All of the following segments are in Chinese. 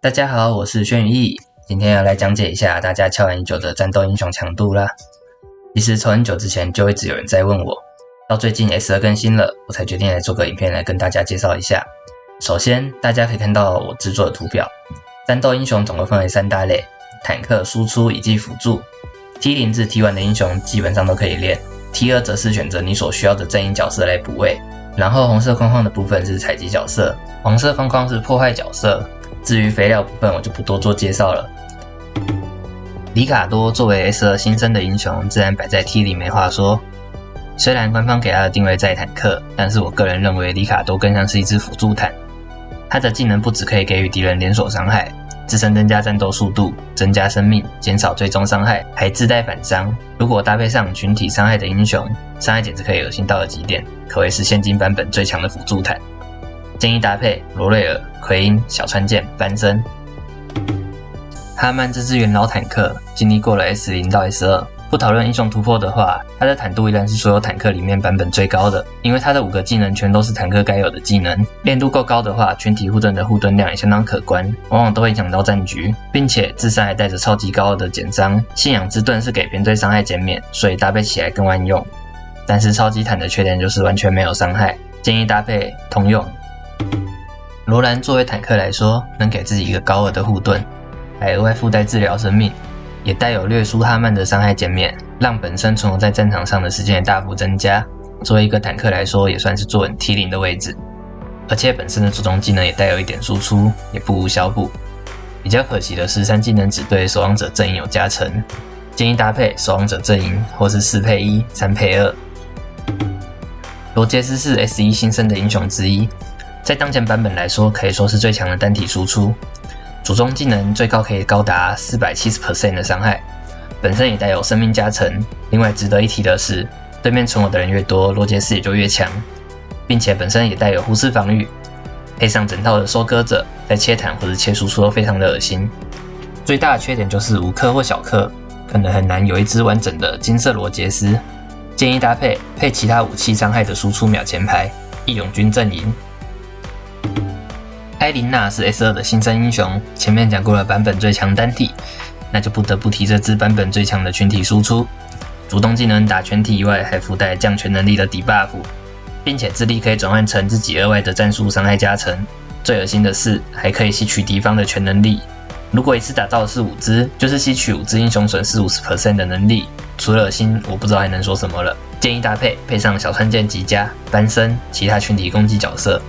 大家好，我是轩宇毅，今天要来讲解一下大家敲完已久的战斗英雄强度啦。其实从很久之前就一直有人在问我，到最近 S2 更新了，我才决定来做个影片来跟大家介绍一下。首先，大家可以看到我制作的图表，战斗英雄总共分为3大类：坦克、输出以及辅助。T0 至 T1 的英雄基本上都可以练， T2 则是选择你所需要的阵营角色来补位。然后红色框框的部分是采集角色，黄色框框是破坏角色。至于肥料部分我就不多做介绍了。里卡多作为 S2 新生的英雄，自然摆在 T0 没话说。虽然官方给他的定位在坦克，但是我个人认为里卡多更像是一支辅助坦。他的技能不只可以给予敌人连锁伤害，自身增加战斗速度，增加生命，减少最终伤害，还自带反伤。如果搭配上群体伤害的英雄，伤害简直可以恶心到了极点，可谓是现今版本最强的辅助坦。建议搭配罗瑞尔、奎因、小川剑、班森。哈曼这支元老坦克经历过了 S0 到 S2， 不讨论英雄突破的话，他的坦度依然是所有坦克里面版本最高的，因为他的5个技能全都是坦克该有的技能，练度够高的话，群体护盾的护盾量也相当可观，往往都会影响到战局，并且自身还带着超级高额的减伤。信仰之盾是给编队伤害减免，所以搭配起来更万用。但是超级坦的缺点就是完全没有伤害，建议搭配通用。罗兰作为坦克来说，能给自己一个高额的护盾，还额外附带治疗生命，也带有略输哈曼的伤害减免，让本身存活在战场上的时间也大幅增加。作为一个坦克来说，也算是坐稳 T0 的位置，而且本身的主动技能也带有一点输出，也不无小补。比较可惜的是3技能只对守望者阵营有加成，建议搭配守望者阵营或是4配1、3配2。罗杰斯是 S1 新生的英雄之一，在当前版本来说，可以说是最强的单体输出，主攻技能最高可以高达 470% 的伤害，本身也带有生命加成。另外值得一提的是，对面存活的人越多，罗杰斯也就越强，并且本身也带有忽视防御，配上整套的收割者，在切坦或者切输出都非常的恶心。最大的缺点就是5氪或小氪可能很难有一支完整的金色罗杰斯，建议搭配其他武器伤害的输出秒前排，义勇军阵营。埃琳娜是 S2 的新生英雄，前面讲过了版本最强单体，那就不得不提这支版本最强的群体输出。主动技能打全体以外，还附带降全能力的 debuff， 并且智力可以转换成自己额外的战术伤害加成。最恶心的是，还可以吸取敌方的全能力。如果一次打到的是5只，就是吸取5只英雄损失 50% 的能力。除了恶心，我不知道还能说什么了。建议搭配上小川剑极佳、班森、其他群体攻击角色。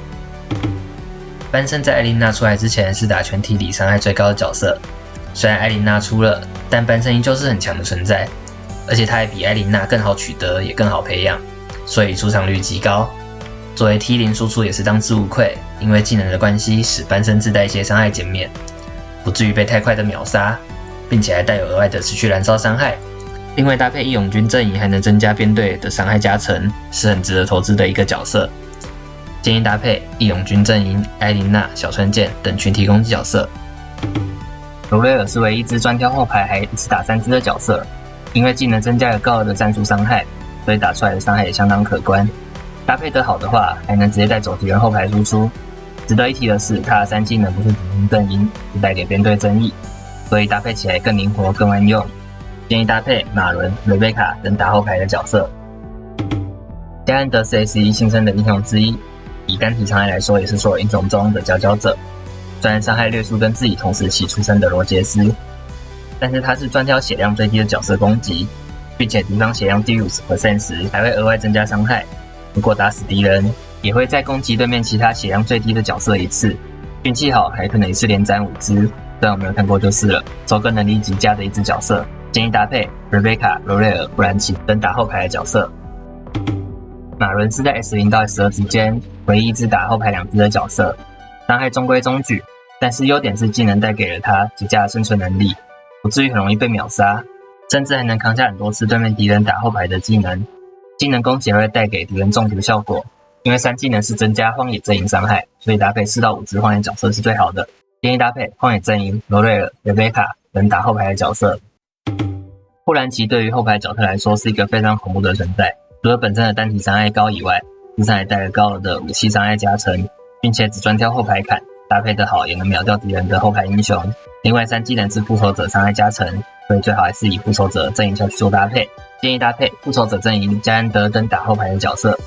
班森在艾琳娜出来之前是打全体里伤害最高的角色，虽然艾琳娜出了，但班森依旧是很强的存在，而且他还比艾琳娜更好取得，也更好培养，所以出场率极高。作为 T0 输出也是当之无愧，因为技能的关系，使班森自带一些伤害减免，不至于被太快的秒杀，并且还带有额外的持续燃烧伤害。另外搭配义勇军阵营还能增加编队的伤害加成，是很值得投资的一个角色。建议搭配义勇军阵营、艾琳娜、小川剑等群体攻击角色。罗瑞尔是唯一一支专挑后排还一次打3只的角色，因为技能增加了高额的战术伤害，所以打出来的伤害也相当可观。搭配得好的话，还能直接带走敌人后排输出。值得一提的是，他的3技能不是主攻阵营，是带给编队争议，所以搭配起来更灵活、更万用。建议搭配马伦、雷贝卡等打后排的角色。加恩德是 S1 新生的英雄之一，以单体伤害来说，也是所有英雄中的佼佼者。虽然伤害略输跟自己同时期出生的罗杰斯，但是他是专挑血量最低的角色攻击，并且敌方血量低于 50% 时，还会额外增加伤害。如果打死敌人，也会再攻击对面其他血量最低的角色一次。运气好，还可能一次连斩5只，虽然我没有看过就是了。收割能力极佳的一支角色，建议搭配 Rebecca、罗瑞尔、布兰奇等打后排的角色。马伦是在 S0 到 S2 之间唯一一支打后排2只的角色，伤害中规中矩，但是优点是技能带给了他极佳的生存能力，不至于很容易被秒杀，甚至还能扛下很多次对面敌人打后排的技能。技能攻击会带给敌人中毒效果，因为3技能是增加荒野阵营伤害，所以搭配4到5只荒野角色是最好的。建议搭配荒野阵营、罗瑞尔、Rebecca等打后排的角色。布兰奇对于后排角色来说是一个非常恐怖的存在，除了本身的单体伤害高以外，自身还带了高额的武器伤害加成，并且只专挑后排砍，搭配的好，也能秒掉敌人的后排英雄。另外3技能是复仇者伤害加成，所以最好还是以复仇者阵营下去做搭配。建议搭配复仇者阵营加安德登打后排的角色。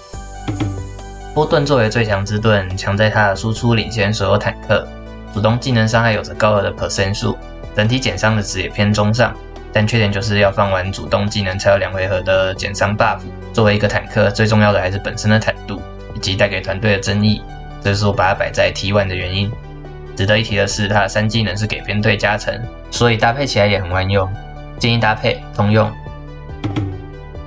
波盾作为最强之盾，强在它的输出领先所有坦克，主动技能伤害有着高额的 % 数，整体减伤的值也偏中上，但缺点就是要放完主动技能才有2回合的减伤 buff。作为一个坦克，最重要的还是本身的坦度以及带给团队的争议，这是我把它摆在 T1 的原因。值得一提的是，它的3技能是给编队加成，所以搭配起来也很万用，建议搭配通用。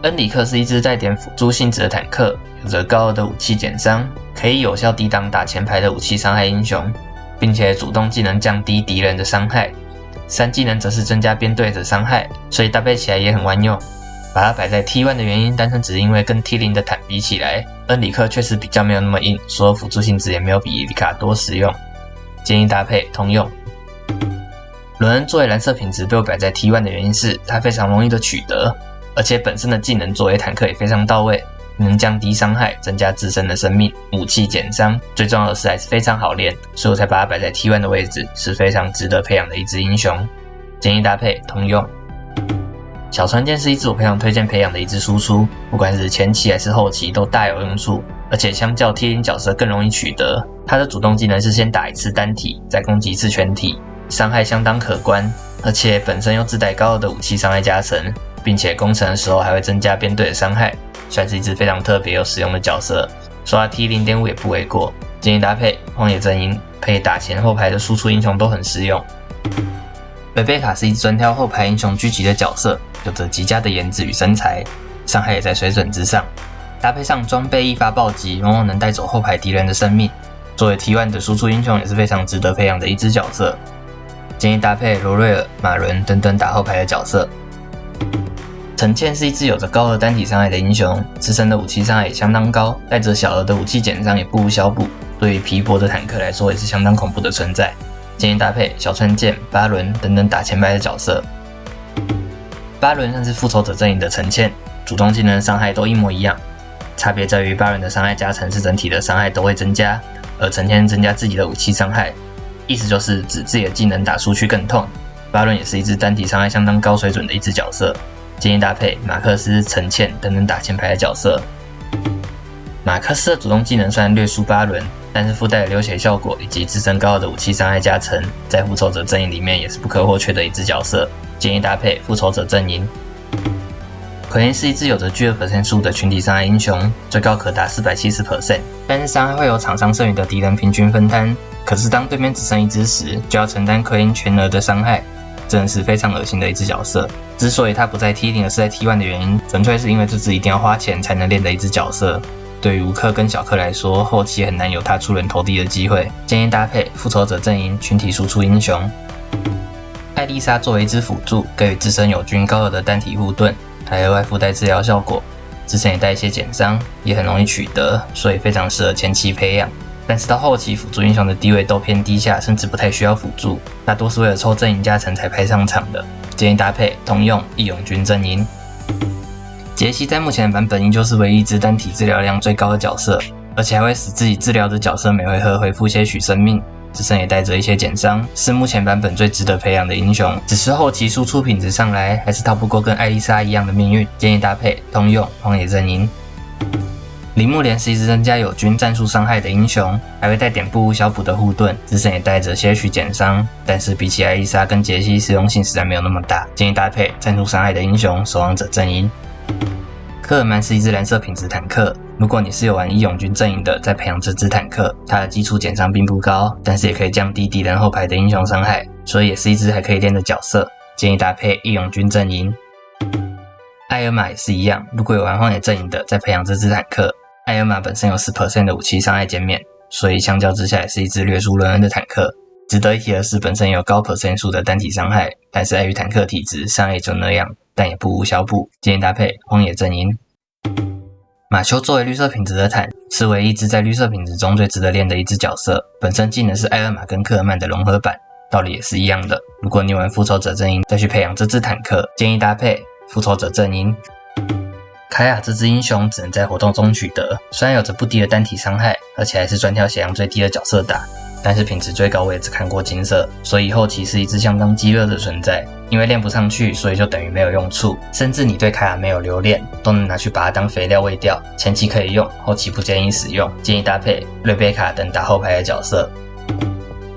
恩里克是一支带点辅助性质的坦克，有着高额的武器减伤，可以有效抵挡打前排的武器伤害英雄，并且主动技能降低敌人的伤害，3技能则是增加编队的伤害，所以搭配起来也很万用。把它摆在 T1 的原因，单纯只是因为跟 T0 的坦比起来，恩里克确实比较没有那么硬，所有辅助性质也没有比伊里卡多实用，建议搭配通用。伦恩作为蓝色品质被我摆在 T1 的原因是，它非常容易的取得，而且本身的技能作为坦克也非常到位，能降低伤害，增加自身的生命，武器减伤，最重要的是还是非常好练，所以我才把它摆在 T1 的位置，是非常值得培养的一支英雄，建议搭配通用。小船舰是一支我非常推荐培养的一支输出，不管是前期还是后期都大有用处，而且相较 T0 角色更容易取得。它的主动技能是先打一次单体，再攻击一次全体，伤害相当可观，而且本身又自带高额的武器伤害加成，并且攻城的时候还会增加编队的伤害，算是一支非常特别又实用的角色，刷 T0.5 也不为过。建议搭配荒野阵营，配打前后排的输出英雄都很实用。贝贝卡是一支专挑后排英雄狙击的角色，有着极佳的颜值与身材，伤害也在水准之上，搭配上装备一发暴击，往往能带走后排敌人的生命。作为 T1 的输出英雄，也是非常值得培养的一支角色，建议搭配罗瑞尔、马伦等等打后排的角色。陈茜是一支有着高额单体伤害的英雄，自身的武器伤害也相当高，带着小额的武器减伤也不无小补，对于皮薄的坦克来说也是相当恐怖的存在。建议搭配小川剑、巴伦等等打前排的角色。巴伦算是复仇者阵营的陈茜，主动技能伤害都一模一样，差别在于巴伦的伤害加成是整体的伤害都会增加，而陈茜增加自己的武器伤害，意思就是指自己的技能打出去更痛。巴伦也是一支单体伤害相当高水准的一支角色，建议搭配马克思、陈茜等等打前排的角色。马克思的主动技能虽然略输巴伦，但是附带的流血效果以及自身高的武器伤害加成，在复仇者阵营里面也是不可或缺的一支角色，建议搭配复仇者阵营。奎因是一支有着巨2% 数的群体伤害英雄，最高可达 470%， 但是伤害会由场上剩余的敌人平均分摊，可是当对面只剩一只时，就要承担奎因全额的伤害，真的是非常恶心的一支角色。之所以他不在 T0 而是在 T1 的原因，纯粹是因为这支一定要花钱才能练的一支角色。对于无氪跟小氪来说，后期很难有他出人头地的机会，建议搭配复仇者阵营群体输出英雄。艾丽莎作为一支辅助，给予自身友军高额的单体护盾，还额外附带治疗效果，自身也带一些减伤，也很容易取得，所以非常适合前期培养。但是到后期辅助英雄的地位都偏低下，甚至不太需要辅助，大多是为了凑阵营加成才派上场的，建议搭配通用义勇军阵营。杰西在目前的版本依旧是唯一一支单体治疗量最高的角色，而且还会使自己治疗的角色每回合恢复些许生命，自身也带着一些减伤，是目前版本最值得培养的英雄。只是后期输出品质上来，还是逃不过跟艾丽莎一样的命运，建议搭配通用荒野阵营。铃木莲是一支增加友军战术伤害的英雄，还会带点不无小补的护盾，自身也带着些许减伤，但是比起艾丽莎跟杰西实用性实在没有那么大，建议搭配战术伤害的英雄守望者阵营。科尔曼是一支蓝色品质坦克，如果你是有玩义勇军阵营的，在培养这支坦克，它的基础减伤并不高，但是也可以降低敌人后排的英雄伤害，所以也是一支还可以练的角色，建议搭配义勇军阵营。艾尔玛也是一样，如果有玩荒野阵营的，在培养这支坦克，艾尔玛本身有 10% 的武器伤害减免，所以相较之下也是一支略输伦恩的坦克。值得一提的是，本身也有高 % 数的单体伤害，但是碍于坦克体质，伤害就那样，但也不无小补，建议搭配荒野阵营。马修作为绿色品质的坦，是唯一一支在绿色品质中最值得练的一支角色，本身技能是艾尔玛跟科尔曼的融合版，道理也是一样的。如果你玩复仇者阵营再去培养这支坦克，建议搭配复仇者阵营。凯亚这支英雄只能在活动中取得，虽然有着不低的单体伤害，而且还是专挑血量最低的角色打，但是品质最高我也只看过金色，所以后期是一只相当鸡肋的存在。因为练不上去，所以就等于没有用处，甚至你对卡雅没有留恋，都能拿去把它当肥料喂掉。前期可以用，后期不建议使用，建议搭配瑞贝卡等打后排的角色。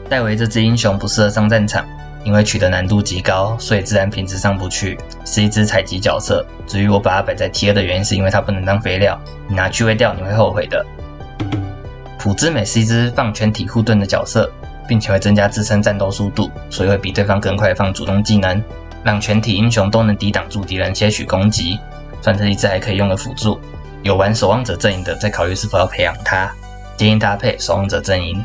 戴维这只英雄不适合上战场，因为取得难度极高，所以自然品质上不去，是一只采集角色。至于我把它摆在 T2 的原因，是因为它不能当肥料，你拿去喂掉你会后悔的。普之美是一只放全体护盾的角色，并且会增加自身战斗速度，所以会比对方更快放主动技能，让全体英雄都能抵挡住敌人些许攻击，算是一只还可以用的辅助。有玩守望者阵营的在考虑是否要培养它，建议搭配守望者阵营。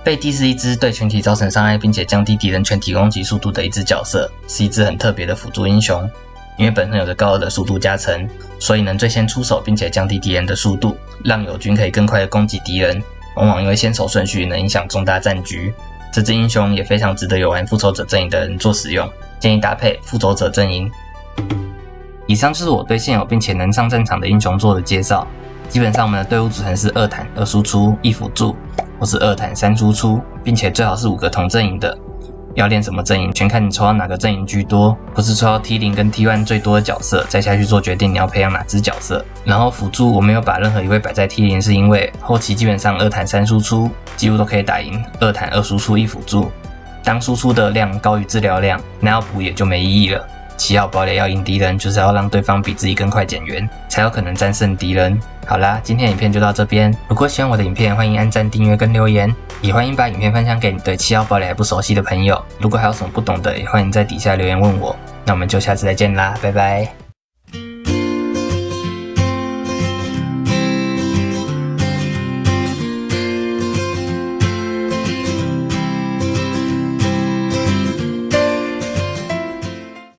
贝蒂是一只对全体造成伤害并且降低敌人全体攻击速度的一只角色，是一只很特别的辅助英雄。因为本身有着高2的速度加成，所以能最先出手并且降低敌人的速度，让友军可以更快的攻击敌人。往往因为先手顺序能影响重大战局，这支英雄也非常值得有玩复仇者阵营的人做使用，建议搭配复仇者阵营。以上就是我对现有并且能上战场的英雄做的介绍。基本上我们的队伍组成是2坦2输出1辅助，或是2坦3输出，并且最好是5个同阵营的。要练什么阵营，全看你抽到哪个阵营居多，不是抽到 T0 跟 T1 最多的角色，再下去做决定你要培养哪只角色。然后辅助我没有把任何一位摆在 T0，是因为后期基本上2坦3输出几乎都可以打赢2坦2输出1辅助，当输出的量高于治疗量，那要补也就没意义了。7号堡垒要赢敌人，就是要让对方比自己更快减员，才有可能战胜敌人。好啦，今天的影片就到这边。如果喜欢我的影片，欢迎按赞、订阅跟留言，也欢迎把影片分享给你对7号堡垒还不熟悉的朋友。如果还有什么不懂的，也欢迎在底下留言问我。那我们就下次再见啦，拜拜。